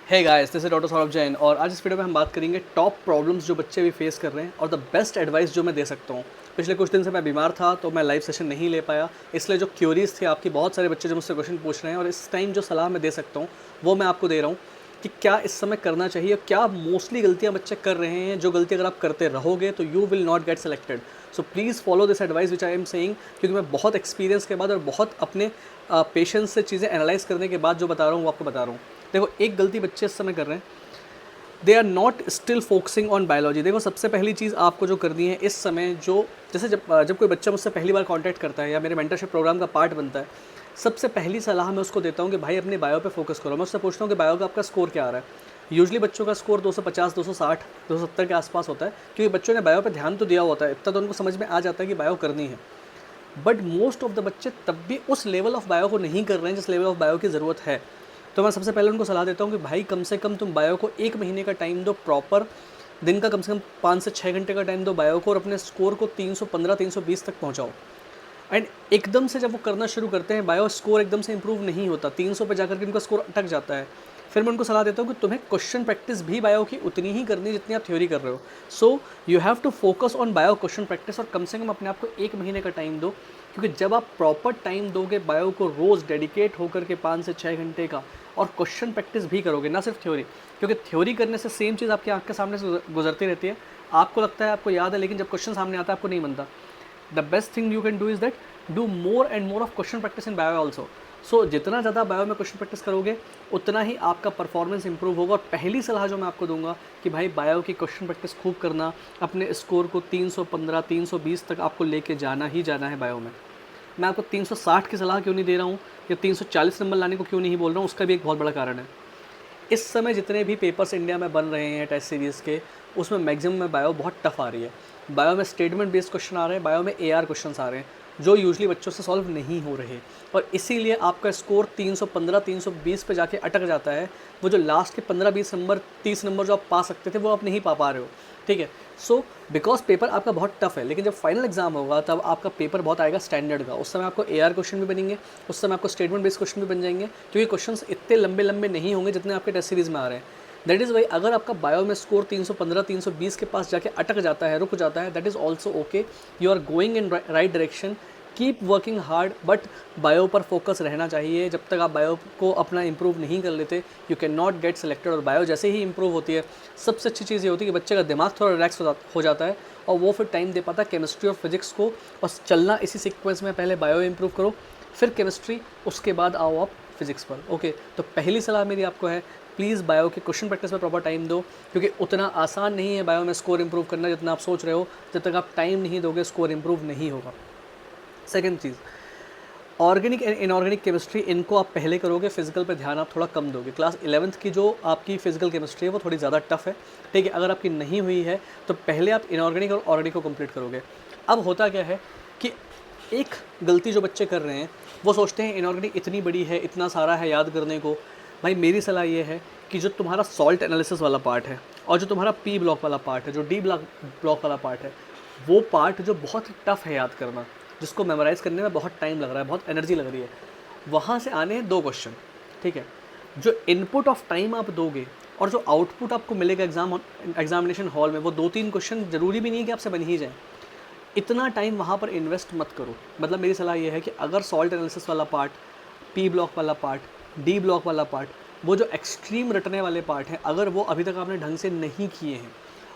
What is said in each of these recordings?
Hey guys, this is doctor Saurabh Jain और आज इस वीडियो में हम बात करेंगे टॉप प्रॉब्लम्स जो बच्चे भी फेस कर रहे हैं और द बेस्ट एडवाइस जो मैं दे सकता हूँ। पिछले कुछ दिन से मैं बीमार था तो मैं लाइव सेशन नहीं ले पाया, इसलिए जो क्यूरीज थी आपकी, बहुत सारे बच्चे जो मुझसे क्वेश्चन पूछ रहे हैं और इस टाइम जो सलाह मैं दे सकता हूँ वो मैं आपको दे रहा हूँ कि क्या इस समय करना चाहिए, क्या मोस्टली गलतियाँ बच्चे कर रहे हैं, जो गलती अगर आप करते रहोगे तो you will not get selected. So please follow this advice which I am saying, क्योंकि मैं बहुत एक्सपीरियंस के बाद और बहुत अपने पेशेंस से चीज़ें एनालाइज करने के बाद जो बता रहा हूँ वो आपको बता रहा हूँ। देखो, एक गलती बच्चे इस समय कर रहे हैं, they are not still focusing on biology. देखो, सबसे पहली चीज़ आपको जो करनी है इस समय, जो जैसे जब कोई बच्चा मुझसे पहली बार कांटेक्ट करता है या मेरे मेंटरशिप प्रोग्राम का पार्ट बनता है, सबसे पहली सलाह मैं उसको देता हूँ कि भाई अपने बायो पे फोकस करो। मैं उससे पूछता हूँ कि बायो का आपका स्कोर क्या आ रहा है। यूजली बच्चों का स्कोर 250, 260, 270 के आसपास होता है, क्योंकि बच्चों ने बायो पे ध्यान तो दिया होता है, इतना तो उनको समझ में आ जाता है कि बायो करनी है। बट मोस्ट ऑफ द बच्चे तब भी उस लेवल ऑफ बायो को नहीं कर रहे हैं जिस लेवल ऑफ बायो की ज़रूरत है। तो मैं सबसे पहले उनको सलाह देता हूँ कि भाई कम से कम तुम बायो को 1 महीने का टाइम दो, प्रॉपर दिन का कम से कम 5 से 6 घंटे का टाइम दो बायो को, और अपने स्कोर को 315, 320 तक पहुँचाओ। एंड एकदम से जब वो करना शुरू करते हैं, बायो स्कोर एकदम से इंप्रूव नहीं होता, 300 पे जाकर के उनका स्कोर अटक जाता है। फिर मैं उनको सलाह देता हूँ कि तुम्हें क्वेश्चन प्रैक्टिस भी बायो की उतनी ही करनी है जितनी आप थ्योरी कर रहे हो। So you have to focus on bio question practice, और कम से कम अपने आप को 1 महीने का टाइम दो, क्योंकि जब आप प्रॉपर टाइम दोगे बायो को, रोज़ डेडिकेट होकर के 5 से 6 घंटे का, और क्वेश्चन प्रैक्टिस भी करोगे, ना सिर्फ थ्योरी, क्योंकि थ्योरी करने से सेम चीज़ आपकी आँख के सामने से गुजरती रहती है, आपको लगता है आपको याद है, लेकिन जब क्वेश्चन सामने आता है आपको नहीं बनता। The best thing you can do is that do more and more of question practice in bio also. So जितना ज़्यादा बायो में क्वेश्चन प्रैक्टिस करोगे उतना ही आपका परफॉर्मेंस इंप्रूव होगा। और पहली सलाह जो मैं आपको दूंगा कि भाई बायो की क्वेश्चन प्रैक्टिस खूब करना, अपने स्कोर को 315, 320 तक आपको लेके जाना ही जाना है बायो में। मैं आपको 360 की सलाह क्यों नहीं दे रहा हूँ या 340 नंबर लाने को क्यों नहीं बोल रहा हूँ, उसका भी एक बहुत बड़ा कारण है। इस समय जितने भी पेपर्स इंडिया में बन रहे हैं टेस्ट सीरीज़ के, उसमें मैक्सिमम में बायो बहुत टफ आ रही है। बायो में स्टेटमेंट बेस्ड क्वेश्चन आ रहे हैं, बायो में एआर क्वेश्चन आ रहे हैं, जो यूजली बच्चों से सॉल्व नहीं हो रहे, और इसीलिए आपका स्कोर 315, 320 पे जाके अटक जाता है। वो जो लास्ट के 15-20 नंबर, 30 नंबर जो आप पा सकते थे, वो आप नहीं पा रहे हो। ठीक है। सो बिकॉज पेपर आपका बहुत टफ है, लेकिन जब फाइनल एग्जाम होगा तब आपका पेपर बहुत आएगा स्टैंडर्ड का। उस समय आपको एआर क्वेश्चन भी बनेंगे, उस समय आपको स्टेटमेंट बेस्ड क्वेश्चन भी बन जाएंगे, क्योंकि क्वेश्चंस इतने लंबे लंबे नहीं होंगे जितने आपके टेस्ट सीरीज में आ रहे हैं। दैट इज़ वाई अगर आपका बायो में स्कोर 315, 320 के पास जाके अटक जाता है, रुक जाता है, that is also okay. You are going in right direction. Keep working hard, but bio पर फोकस रहना चाहिए। जब तक आप बायो को अपना इंप्रूव नहीं कर लेते, you can not get selected. और बायो जैसे ही इंप्रूव होती है, सबसे अच्छी चीज़ ये होती है कि बच्चे का दिमाग थोड़ा रिलैक्स हो जाता है, और वो फिर टाइम दे पाता है केमिस्ट्री और फिजिक्स को। और चलना इसी सीक्वेंस में, पहले बायो इंप्रूव करो, फिर केमिस्ट्री, उसके बाद आओ आप फिजिक्स पर। ओके, तो पहली सलाह मेरी आपको है, प्लीज़ बायो के क्वेश्चन प्रैक्टिस में प्रॉपर टाइम दो, क्योंकि उतना आसान नहीं है बायो में स्कोर इंप्रूव करना जितना आप सोच रहे हो। जब तक आप टाइम नहीं दोगे, स्कोर इंप्रूव नहीं होगा। Second cheese, organic and inorganic chemistry, इनको आप पहले करोगे, फिजिकल पे ध्यान आप थोड़ा कम दोगे। क्लास 11th की जो आपकी फिजिकल केमिस्ट्री है वो थोड़ी ज़्यादा टफ है। ठीक है, अगर आपकी नहीं हुई है तो पहले आप इनऑर्गेनिक और ऑर्गेनिक को कंप्लीट करोगे। अब होता क्या है कि एक गलती जो बच्चे कर रहे हैं, वो सोचते हैं इनऑर्गेनिक इतनी बड़ी है, इतना सारा है याद करने को। भाई मेरी सलाह ये है कि जो तुम्हारा सॉल्ट एनालिसिस वाला पार्ट है और जो तुम्हारा पी ब्लॉक वाला पार्ट है, जो डी ब्लॉक वाला पार्ट है, वो पार्ट जो बहुत टफ है याद करना, जिसको मेमोराइज़ करने में बहुत टाइम लग रहा है, बहुत एनर्जी लग रही है, वहाँ से आने हैं 2 क्वेश्चन। ठीक है, जो इनपुट ऑफ टाइम आप दोगे और जो आउटपुट आपको मिलेगा एग्जामिनेशन हॉल में, वो 2-3 क्वेश्चन ज़रूरी भी नहीं है कि आपसे बन ही जाए। इतना टाइम वहाँ पर इन्वेस्ट मत करो। मतलब मेरी सलाह ये है कि अगर सॉल्ट एनालिसिस वाला पार्ट, पी ब्लॉक वाला पार्ट, डी ब्लॉक वाला पार्ट, वो जो एक्सट्रीम रटने वाले पार्ट हैं, अगर वो अभी तक आपने ढंग से नहीं किए हैं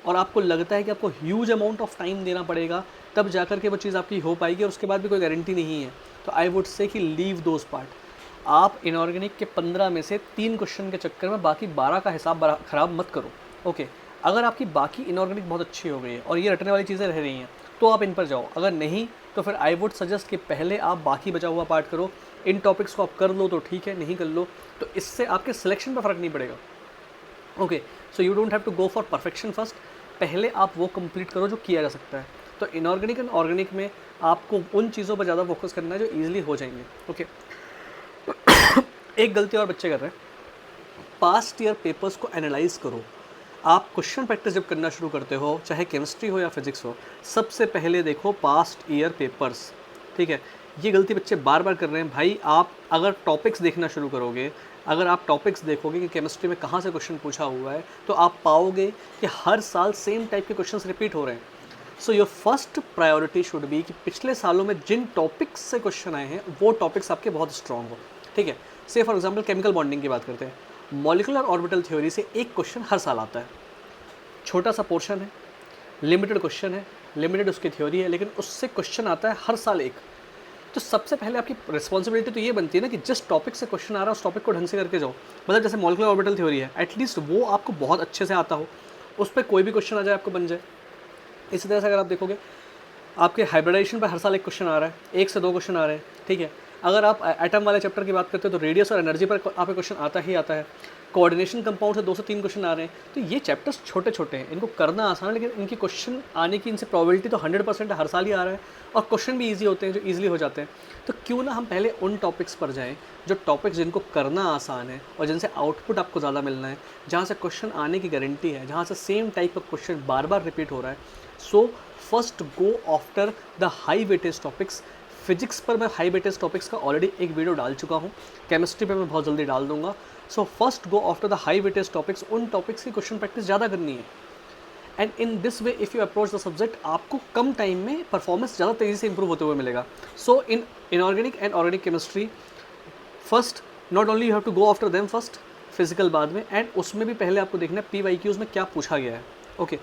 और आपको लगता है कि आपको ह्यूज अमाउंट ऑफ टाइम देना पड़ेगा, तब जाकर के वो चीज़ आपकी हो पाएगी, और उसके बाद भी कोई गारंटी नहीं है, तो आई वुड से कि लीव दोज पार्ट। आप इनऑर्गेनिक के 15 में से 3 क्वेश्चन के चक्कर में बाकी 12 का हिसाब ख़राब मत करो। ओके, अगर आपकी बाकी इनऑर्गेनिक बहुत अच्छी हो गई है और ये रटने वाली चीज़ें रह रही हैं, तो आप इन पर जाओ। अगर नहीं तो फिर आई वुड सजेस्ट कि पहले आप बाकी बचा हुआ पार्ट करो। इन टॉपिक्स को आप कर लो तो ठीक है, नहीं कर लो तो इससे आपके सिलेक्शन पर फ़र्क नहीं पड़ेगा। Okay, so you don't have to go for perfection first. पहले आप वो कंप्लीट करो जो किया जा सकता है। तो इनऑर्गेनिक एंड ऑर्गेनिक में आपको उन चीज़ों पर ज़्यादा फोकस करना है जो ईजिली हो जाएंगे। ओके, एक गलती और बच्चे कर रहे हैं, पास्ट ईयर पेपर्स को एनालाइज करो। आप क्वेश्चन प्रैक्टिस जब करना शुरू करते हो, चाहे केमिस्ट्री हो या फिजिक्स हो, सबसे पहले देखो पास्ट ईयर पेपर्स। ठीक है, ये गलती बच्चे बार बार कर रहे हैं। भाई आप अगर टॉपिक्स देखना शुरू करोगे, अगर आप टॉपिक्स देखोगे कि केमिस्ट्री में कहाँ से क्वेश्चन पूछा हुआ है, तो आप पाओगे कि हर साल सेम टाइप के क्वेश्चंस रिपीट हो रहे हैं। So your first priority should be कि पिछले सालों में जिन टॉपिक्स से क्वेश्चन आए हैं वो टॉपिक्स आपके बहुत स्ट्रॉन्ग हो, ठीक है। से फॉर एग्जाम्पल केमिकल बॉन्डिंग की बात करते हैं, मॉलिकुलर ऑर्बिटल थ्योरी से एक क्वेश्चन हर साल आता है, छोटा सा पोर्शन है, लिमिटेड क्वेश्चन है, लिमिटेड उसकी थ्योरी है, लेकिन उससे क्वेश्चन आता है हर साल एक। तो सबसे पहले आपकी रिस्पॉन्सिबिलिटी तो ये बनती है ना कि जिस टॉपिक से क्वेश्चन आ रहा है उस टॉपिक को ढंग से करके जाओ। मतलब जैसे मॉलिक्यूलर ऑर्बिटल थ्योरी है, एटलीस्ट वो आपको बहुत अच्छे से आता हो, उस पर कोई भी क्वेश्चन आ जाए आपको बन जाए। इसी तरह से अगर आप देखोगे आपके हाइब्रिडाइजेशन पर हर साल एक क्वेश्चन आ रहा है, एक से दो क्वेश्चन आ रहे हैं, ठीक है। अगर आप एटम वाले चैप्टर की बात करते हो तो रेडियस और एनर्जी पर आपका क्वेश्चन आता ही आता है। कोऑर्डिनेशन कंपाउंड से 2 से 3 क्वेश्चन आ रहे हैं। तो ये चैप्टर्स छोटे छोटे हैं, इनको करना आसान है, लेकिन इनकी क्वेश्चन आने की इनसे प्रोबेबिलिटी तो 100% हर साल ही आ रहा है, और क्वेश्चन भी ईजी होते हैं जो ईजिली हो जाते हैं। तो क्यों ना हम पहले उन टॉपिक्स पर जाएँ जो टॉपिक्स जिनको करना आसान है और जिनसे आउटपुट आपको ज़्यादा मिलना है, जहाँ से क्वेश्चन आने की गारंटी है, जहाँ से सेम टाइप का क्वेश्चन बार बार रिपीट हो रहा है। So first go after the high weightage topics. Physics पर मैं हाई वेटेज टॉपिक्स का ऑलरेडी एक वीडियो डाल चुका हूँ, केमिस्ट्री पे मैं बहुत जल्दी डाल दूंगा। So first go after the high weightage topics, उन टॉपिक्स की क्वेश्चन प्रैक्टिस ज़्यादा करनी है। And in this way if you approach the subject, आपको कम टाइम में परफॉर्मेंस ज़्यादा तेज़ी से इंप्रूव होते हुए मिलेगा। So in inorganic and organic chemistry, first not only you have to go after them first, physical बाद में, एंड उसमें भी पहले आपको देखना है PYQs में क्या पूछा गया है, ओके।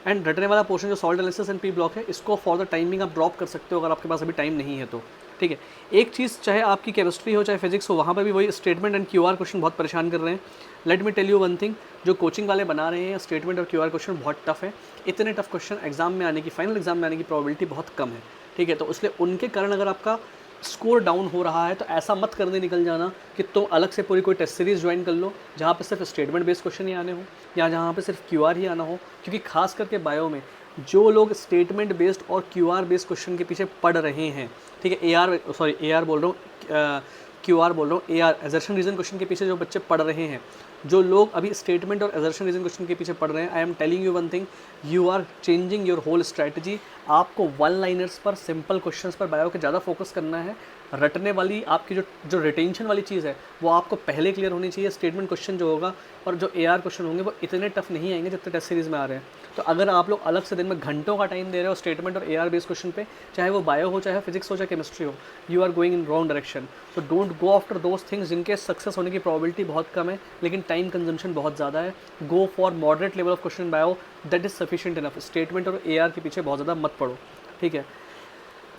एंड रटने वाला पोर्शन जो salt analysis and P block है, इसको फॉर द टाइमिंग आप ड्रॉप कर सकते हो अगर आपके पास अभी टाइम नहीं है तो, ठीक है। एक चीज़ चाहे आपकी केमिस्ट्री हो चाहे फिजिक्स हो, वहाँ पर भी वही स्टेटमेंट एंड QR क्वेश्चन बहुत परेशान कर रहे हैं। Let me tell you one thing, जो कोचिंग वाले बना रहे हैं स्टेटमेंट और QR क्वेश्चन बहुत टफ है। इतने टफ क्वेश्चन एग्जाम में आने की, फाइनल एग्जाम में आने की प्रोबेबिलिटी बहुत कम है, ठीक है। तो इसलिए उनके कारण अगर आपका स्कोर डाउन हो रहा है तो ऐसा मत करने निकल जाना कि तुम अलग से पूरी कोई टेस्ट सीरीज़ ज्वाइन कर लो जहाँ पे सिर्फ स्टेटमेंट बेस्ड क्वेश्चन ही आने हो, या जहाँ पे सिर्फ QR ही आना हो। क्योंकि खास करके बायो में जो लोग स्टेटमेंट बेस्ड और QR बेस्ड क्वेश्चन के पीछे पढ़ रहे हैं, ठीक है, AR बोल रहा हूँ, QR बोल रहा हूँ, AR एजर्शन रीजन क्वेश्चन के पीछे जो बच्चे पढ़ रहे हैं, जो लोग अभी स्टेटमेंट और एजर्शन रीजन क्वेश्चन के पीछे पढ़ रहे हैं, I am telling you one thing, you are changing your whole strategy. आपको वन लाइनर्स पर, सिंपल क्वेश्चंस पर बायो के ज़्यादा फोकस करना है। रटने वाली आपकी जो रिटेंशन वाली चीज़ है वो आपको पहले क्लियर होनी चाहिए। स्टेटमेंट क्वेश्चन जो होगा और जो AR क्वेश्चन होंगे वो इतने टफ नहीं आएंगे जितने टेस्ट सीरीज़ में आ रहे हैं। तो अगर आप लोग अलग से दिन में घंटों का टाइम दे रहे हो स्टेटमेंट और AR बेस्ड क्वेश्चन पे, चाहे वो बायो हो, चाहे फिजिक्स हो, चाहे केमिस्ट्री हो, you are going in wrong direction. तो don't go after those things जिनके सक्सेस होने की प्रोबेबिलिटी बहुत कम है लेकिन टाइम कंजम्पशन बहुत ज़्यादा है। Go for moderate level of question bio, that is sufficient enough. Statement और AR के पीछे बहुत ज़्यादा मत पढ़ो, ठीक है।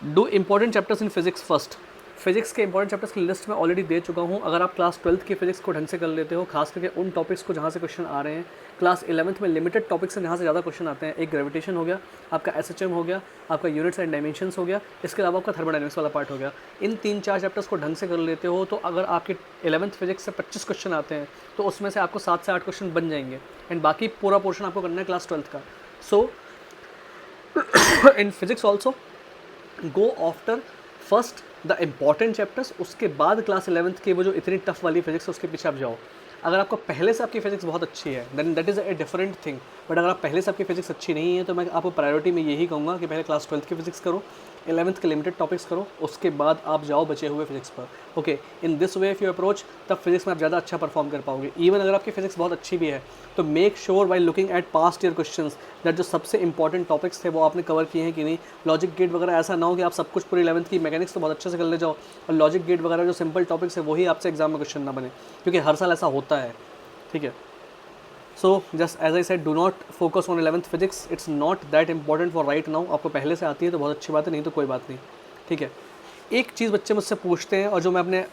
Do important chapters in physics first. Physics के इंपॉर्टेंट चैप्टर्स की लिस्ट में ऑलरेडी दे चुका हूँ। अगर आप क्लास 12th की फिजिक्स को ढंग से कर लेते हो, खास करके उन टॉपिक्स को जहाँ से क्वेश्चन आ रहे हैं, क्लास 11th में लिमिटेड टॉपिक्स हैं जहाँ से ज़्यादा क्वेश्चन आते हैं। एक ग्रेविटेशन हो गया, आपका SHM हो गया, आपका यूनिट्स एंड डायमेंशंस हो गया, इसके अलावा आपका थर्मोडायनेमिक्स वाला पार्ट हो गया। इन 3-4 चैप्टर्स को ढंग से कर लेते हो तो अगर आपके 11th फिजिक्स से 25 क्वेश्चन आते हैं तो उसमें से आपको 7 से 8 क्वेश्चन बन जाएंगे, एंड बाकी पूरा पोर्शन आपको करना है क्लास 12th का। So in physics also go after first the important chapters, उसके बाद क्लास 11th के वो जो इतनी टफ वाली फिजिक्स है उसके पीछे आप जाओ। अगर आपको पहले से आपकी फिजिक्स बहुत अच्छी है then that is a different thing, but अगर आप पहले से आपकी फिजिक्स अच्छी नहीं है तो मैं आपको प्रायोरिटी में यही कहूँगा कि पहले क्लास 12th की फिजिक्स करो, 11th के लिमिटेड टॉपिक्स करो, उसके बाद आप जाओ बचे हुए फिजिक्स पर, okay. In this way if you approach, तब फिजिक्स में आप ज़्यादा अच्छा परफॉर्म कर पाओगे। इवन अगर आपकी फिजिक्स बहुत अच्छी भी है तो make sure while looking at past year questions that जो सबसे इंपॉर्टेंट टॉपिक्स थे वो आपने कवर किए हैं कि नहीं। लॉजिक गेट वगैरह ऐसा ना हो कि आप सब कुछ पूरी 11th की मैकेनिक्स तो बहुत अच्छे से कर ले जाओ और लॉजिक गेट वगैरह जो सिंपल टॉपिक्स है वही आपसे एग्जाम में क्वेश्चन ना बने, क्योंकि हर साल ऐसा होता है, ठीक है। So just as I said, do not focus on 11th physics, it's not that important for right now. आपको पहले से आती है तो बहुत अच्छी बात है, नहीं तो कोई बात नहीं, ठीक है। एक चीज़ बच्चे मुझसे पूछते हैं और जो मैं अपने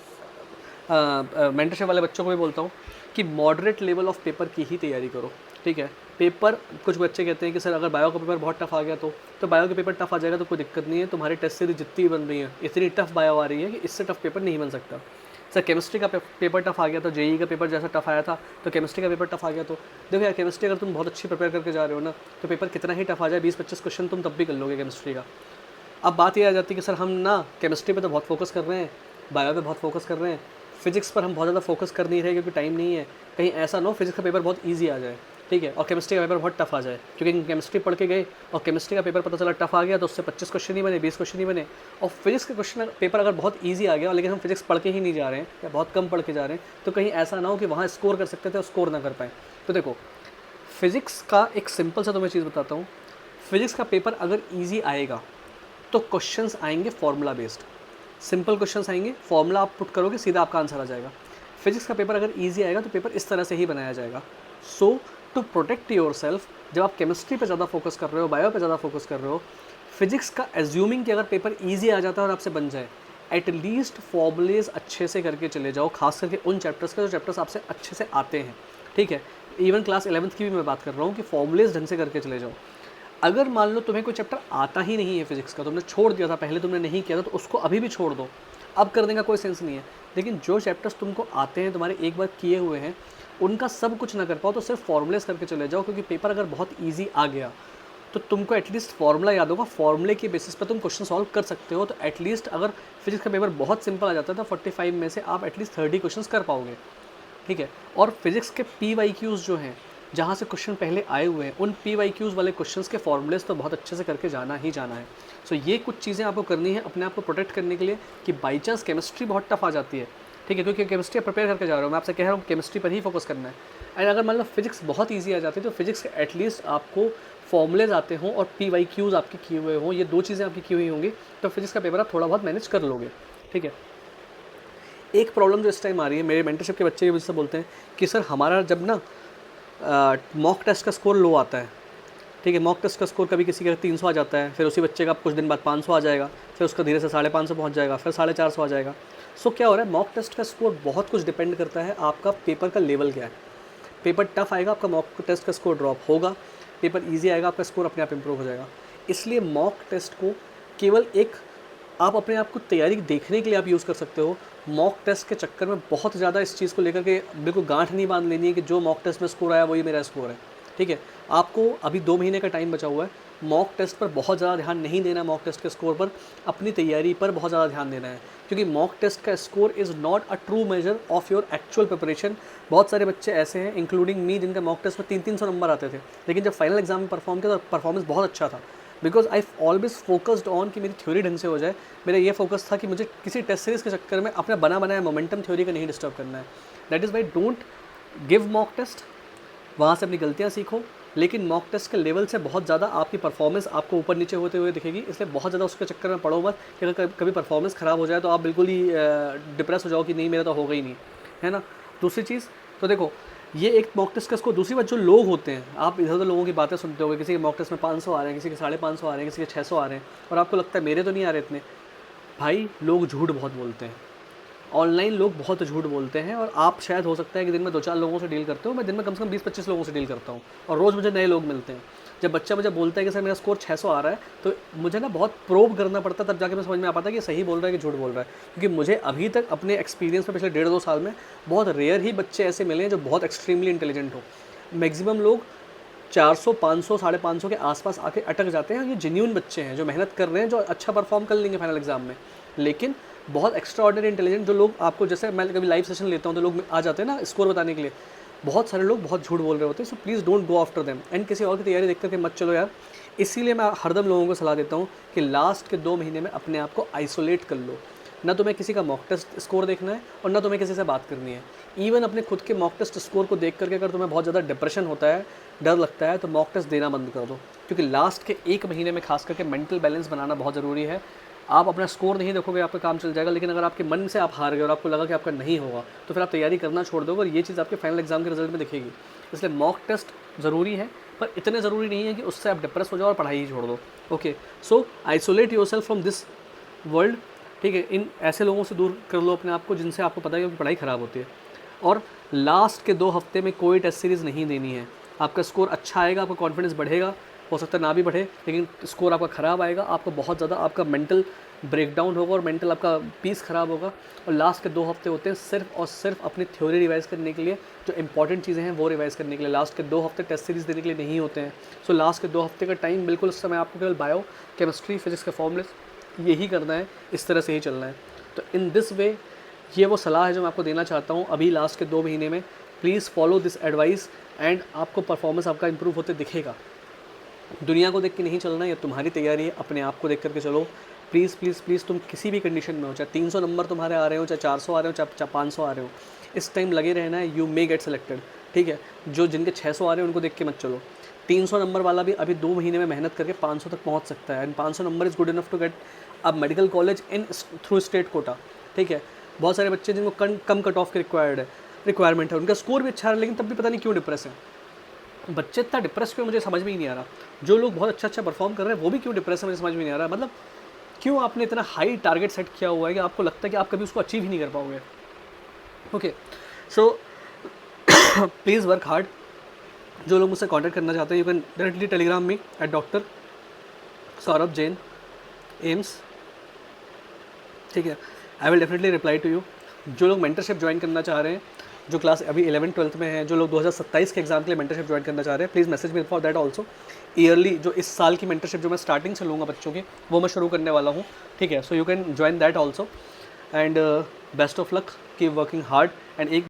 मेंटरशिप वाले बच्चों को भी बोलता हूँ कि मॉडरेट लेवल ऑफ पेपर की ही तैयारी करो, ठीक है। पेपर, कुछ बच्चे कहते हैं कि सर अगर बायो का पेपर बहुत टफ आ गया तो बायो के पेपर टफ आ जाएगा तो कोई दिक्कत नहीं है, तुम्हारी टेस्ट सीरीज जितनी बन रही है इतनी टफ बायो आ रही है कि इससे टफ पेपर नहीं बन सकता। सर केमिस्ट्री का पेपर टफ आ गया तो JEE का पेपर जैसा टफ आया था तो केमिस्ट्री का पेपर टफ आ गया, तो देखो यार केमिस्ट्री अगर तुम बहुत अच्छी प्रिपेयर करके जा रहे हो ना तो पेपर कितना ही टफ आ जाए 20-25 क्वेश्चन तुम तब भी कर लोगे केमिस्ट्री का। अब बात ये आ जाती है कि सर हम ना केमिस्ट्री पे तो बहुत फोकस कर रहे हैं, बायो पे बहुत फोकस कर रहे हैं, फिजिक्स पर हम बहुत ज़्यादा फोकस कर नहीं रहे क्योंकि टाइम नहीं है, कहीं ऐसा ना हो फिजिक्स का पेपर बहुत ईजी आ जाए। ठीक है, और केमिस्ट्री का पेपर बहुत टफ आ जाए, क्योंकि केमिस्ट्री पढ़ के गए और केमिस्ट्री का पेपर पता चला टफ आ गया तो उससे 25 क्वेश्चन ही बने, 20 क्वेश्चन ही बने। और फिजिक्स के क्वेश्चन पेपर अगर बहुत ईजी आ गया लेकिन हम फिजिक्स पढ़ के ही नहीं जा रहे हैं या बहुत कम पढ़ के जा रहे हैं, तो कहीं ऐसा ना हो कि वहाँ स्कोर कर सकते थे और स्कोर ना कर पाए। तो देखो, फिजिक्स का एक सिंपल सा तुम्हें चीज़ बताता हूँ। फिजिक्स का पेपर अगर ईजी आएगा तो क्वेश्चंस आएंगे फॉर्मूला बेस्ड, सिंपल क्वेश्चंस आएंगे, फॉर्मूला आप पुट करोगे सीधा आपका आंसर आ जाएगा। फिजिक्स का पेपर अगर ईजी आएगा तो पेपर इस तरह से ही बनाया जाएगा। सो टू प्रोटेक्ट योर सेल्फ, जब आप केमिस्ट्री पे ज़्यादा फोकस कर रहे हो, बायो पे ज़्यादा फोकस कर रहे हो, फिजिक्स का एज्यूमिंग कि अगर पेपर ईजी आ जाता है और आपसे बन जाए, एटलीस्ट फॉर्मूलेज अच्छे से करके चले जाओ, खास करके उन चैप्टर्स के जो चैप्टर्स आपसे अच्छे से आते हैं। ठीक है, इवन क्लास 11th की भी मैं बात कर रहा हूँ कि फॉर्मूलेज ढंग से करके चले जाओ। अगर मान लो तुम्हें कोई चैप्टर आता ही नहीं है फिजिक्स का, तुमने छोड़ दिया था, पहले तुमने नहीं किया था, तो उसको अभी भी छोड़ दो, अब करने का कोई सेंस नहीं है। लेकिन जो चैप्टर्स तुमको आते हैं, तुम्हारे एक बार किए हुए हैं, उनका सब कुछ ना कर पाओ तो सिर्फ फॉर्मूलेस करके चले जाओ, क्योंकि पेपर अगर बहुत ईजी आ गया तो तुमको एटलीस्ट फार्मूला याद होगा, फार्मूले के बेसिस पर तुम क्वेश्चन सॉल्व कर सकते हो। तो एटलीस्ट अगर फिजिक्स का पेपर बहुत सिंपल आ जाता है तो 45 में से आप एटलीस्ट 30 क्वेश्चन कर पाओगे। ठीक है, और फिजिक्स के PYQs जो हैं, जहाँ से क्वेश्चन पहले आए हुए हैं, उन PYQs वाले क्वेश्चंस के फॉर्मूलेस तो बहुत अच्छे से करके जाना ही जाना है। सो ये कुछ चीज़ें आपको करनी है अपने आप को प्रोटेक्ट करने के लिए, कि बाई चांस केमिस्ट्री बहुत टफ आ जाती है, ठीक है, क्योंकि केमिस्ट्री प्रिपेयर करके जा रहे हो, मैं आपसे कह रहा हूँ केमिस्ट्री पर ही फोकस करना है। एंड अगर मान लो फिजिक्स बहुत ईजी आ जाती है तो फिजिक्स के एटलीस्ट आपको फॉर्मूलेज आते हों और PYQs आपके किए हुए हों, ये दो चीज़ें आपकी की हुई होंगी, तो फिजिक्स का पेपर आप थोड़ा बहुत मैनेज कर लोगे। ठीक है, एक प्रॉब्लम जो इस टाइम आ रही है, मेरे मेंटरशिप के बच्चे मुझसे बोलते हैं कि सर हमारा जब ना मॉक टेस्ट का स्कोर लो आता है, ठीक है, मॉक टेस्ट का स्कोर कभी किसी का 300 आ जाता है, फिर उसी बच्चे का कुछ दिन बाद 500 आ जाएगा, फिर उसका धीरे से 550 पहुंच जाएगा, फिर 450 आ जाएगा। सो क्या हो रहा है, मॉक टेस्ट का स्कोर बहुत कुछ डिपेंड करता है आपका पेपर का लेवल क्या है। पेपर टफ आएगा, आपका मॉक टेस्ट का स्कोर ड्रॉप होगा, पेपर ईजी आएगा, आपका स्कोर अपने आप इंप्रूव हो जाएगा। इसलिए मॉक टेस्ट को केवल एक आप अपने आप को तैयारी देखने के लिए आप यूज़ कर सकते हो। मॉक टेस्ट के चक्कर में बहुत ज़्यादा इस चीज़ को लेकर के बिल्कुल गांठ नहीं बांध लेनी है कि जो मॉक टेस्ट में स्कोर आया वही मेरा स्कोर है। ठीक है, आपको अभी 2 महीने का टाइम बचा हुआ है, मॉक टेस्ट पर बहुत ज़्यादा ध्यान नहीं देना है, मॉक टेस्ट के स्कोर पर, अपनी तैयारी पर बहुत ज़्यादा ध्यान देना है, क्योंकि मॉक टेस्ट का score is not a true measure of your actual preparation. बहुत सारे बच्चे ऐसे हैं, इंक्लूडिंग मी, जिनका मॉक टेस्ट में 300-300 नंबर आते थे, लेकिन जब फाइनल एग्जाम में परफॉर्म किया तो परफॉर्मेंस बहुत अच्छा था, because I always focused on कि मेरी थ्योरी ढंग से हो जाए। मेरा ये फोकस था कि मुझे किसी टेस्ट सीरीज़ के चक्कर में अपना बना बनाया मोमेंटम थ्योरी का नहीं डिस्टर्ब करना है। That is why don't give mock test, वहाँ से अपनी गलतियाँ सीखो, लेकिन मॉक टेस्ट के लेवल से बहुत ज़्यादा आपकी परफॉर्मेंस आपको ऊपर नीचे होते हुए दिखेगी, इसलिए बहुत ज़्यादा उसके चक्कर में पड़ो मत कि अगर कभी परफॉर्मेंस ख़राब हो जाए तो आप बिल्कुल ही डिप्रेस हो जाओ कि नहीं मेरा तो होगा ही नहीं, है ना। दूसरी चीज़ तो देखो, ये एक मॉक टेस्ट का स्कोर। दूसरी बात, जो लोग होते हैं, आप इधर उधर लोगों की बातें सुनते होंगे, किसी के मॉक टेस्ट में 500 आ रहे हैं, किसी के 550 आ रहे हैं, किसी के 600 आ रहे हैं, और आपको लगता है मेरे तो नहीं आ रहे इतने। भाई, लोग झूठ बहुत बोलते हैं, ऑनलाइन लोग बहुत झूठ बोलते हैं, और आप शायद हो सकता है कि दिन में 2-4 लोगों से डील करते हो, मैं दिन में कम से कम 20-25 लोगों से डील करता हूँ, और रोज़ मुझे नए लोग मिलते हैं। जब बच्चा मुझे बोलता है कि सर मेरा स्कोर 600 आ रहा है, तो मुझे ना बहुत प्रोब करना पड़ता है, तब जाके मैं समझ में आ पाता है कि सही बोल रहा है कि झूठ बोल रहा है। क्योंकि मुझे अभी तक अपने एक्सपीरियंस में पिछले 1.5-2 साल में बहुत रेयर ही बच्चे ऐसे मिले हैं जो बहुत एक्सट्रीमली इंटेलिजेंट हो। मैक्सिमम लोग 400, 500, 550 के आसपास आके अटक जाते हैं। ये जेन्यून बच्चे हैं जो मेहनत कर रहे हैं, जो अच्छा परफॉर्म कर लेंगे फाइनल एग्जाम में। लेकिन बहुत एक्स्ट्रा ऑर्डिनरी इंटेलिजेंट जो लोग, आपको जैसे मैं कभी लाइव सेशन लेता हूँ तो लोग आ जाते हैं ना स्कोर बताने के लिए, बहुत सारे लोग बहुत झूठ बोल रहे होते हैं। So please don't go after them, and किसी और की तैयारी देख करके मत चलो यार। इसीलिए मैं हरदम लोगों को सलाह देता हूँ कि लास्ट के 2 महीने में अपने आप को आइसोलेट कर लो। ना तुम्हें किसी का मॉक टेस्ट स्कोर देखना है और ना तुम्हें किसी से बात करनी है। इवन अपने खुद के मॉक टेस्ट स्कोर को देख करके अगर तुम्हें बहुत ज़्यादा डिप्रेशन होता है, डर लगता है, तो मॉक टेस्ट देना बंद कर दो, क्योंकि लास्ट के 1 महीने में खास करके मेंटल बैलेंस बनाना बहुत ज़रूरी है। आप अपना स्कोर नहीं देखोगे, आपका काम चल जाएगा, लेकिन अगर आपके मन से आप हार गए और आपको लगा कि आपका नहीं होगा, तो फिर आप तैयारी करना छोड़ दोगे, और ये चीज़ आपके फाइनल एग्जाम के रिजल्ट में दिखेगी। इसलिए मॉक टेस्ट ज़रूरी है, पर इतने ज़रूरी नहीं है कि उससे आप डिप्रेस हो जाओ और पढ़ाई ही छोड़ दो। Okay, so isolate yourself from this world. ठीक है, इन ऐसे लोगों से दूर कर लो अपने आप को जिनसे आपको पता है कि पढ़ाई ख़राब होती है। और लास्ट के 2 हफ्ते में कोई टेस्ट सीरीज़ नहीं देनी है। आपका स्कोर अच्छा आएगा, आपका कॉन्फिडेंस बढ़ेगा, हो सकता है ना भी बढ़े, लेकिन स्कोर आपका ख़राब आएगा, आपको बहुत ज़्यादा आपका मेंटल ब्रेकडाउन होगा और मेंटल आपका पीस ख़राब होगा। और लास्ट के 2 हफ्ते होते हैं सिर्फ और सिर्फ अपनी थ्योरी रिवाइज़ करने के लिए, जो इंपॉर्टेंट चीज़ें हैं वो रिवाइज़ करने के लिए। लास्ट के 2 हफ्ते टेस्ट सीरीज़ देने के लिए नहीं होते हैं। सो लास्ट के 2 हफ्ते का टाइम बिल्कुल उस समय आपको केवल बायो, केमिस्ट्री, फिजिक्स के फॉर्मूले यही करना है, इस तरह से ही चलना है। तो इन दिस वे ये वो सलाह है जो मैं आपको देना चाहता हूँ अभी लास्ट के 2 महीने में। Please follow this advice and आपको परफॉर्मेंस आपका इंप्रूव होते दिखेगा। दुनिया को देख के नहीं चलना, ये तुम्हारी तैयारी है, अपने आप को देख करके चलो। प्लीज़ प्लीज़ प्लीज़, तुम किसी भी कंडीशन में हो, चाहे 300 नंबर तुम्हारे आ रहे हो, चाहे 400 आ रहे हो, चाहे 500 आ रहे हो, इस टाइम लगे रहना है, यू मे गेट सेलेक्टेड। ठीक है, जो जिनके 600 आ रहे हैं उनको देख के मत चलो। 300 नंबर वाला भी अभी 2 महीने में मेहनत करके 500 तक पहुंच सकता है, and 500 number is good enough to get a medical college in through state quota. ठीक है, बहुत सारे बच्चे जिनको कम कट ऑफ के रिक्वायरमेंट है, उनका स्कोर भी अच्छा है, लेकिन तब भी पता नहीं क्यों डिप्रेस है। बच्चे इतना डिप्रेस क्यों, मुझे समझ में ही नहीं आ रहा। जो लोग बहुत अच्छा परफॉर्म कर रहे हैं वो भी क्यों डिप्रेस है, मुझे समझ में नहीं आ रहा। मतलब क्यों आपने इतना हाई टारगेट सेट किया हुआ है कि आपको लगता है कि आप कभी उसको अचीव ही नहीं कर पाओगे। Okay, so please work hard. जो लोग मुझसे कांटेक्ट करना चाहते हैं, you can directly telegram me at doctor Saurabh Jain AIIMS. ठीक है, I will definitely reply to you. जो लोग मेंटरशिप ज्वाइन करना चाह रहे हैं, जो क्लास अभी 11th-12th में हैं, जो लोग 2027 के एग्जाम के लिए मेंटरशिप ज्वाइन करना चाह रहे हैं, please message me for that also. Yearly जो इस साल की मेंटरशिप जो मैं स्टार्टिंग से लूँगा बच्चों की, वो मैं शुरू करने वाला हूँ। ठीक है, so you can join that also and best of luck, keep working hard. And एक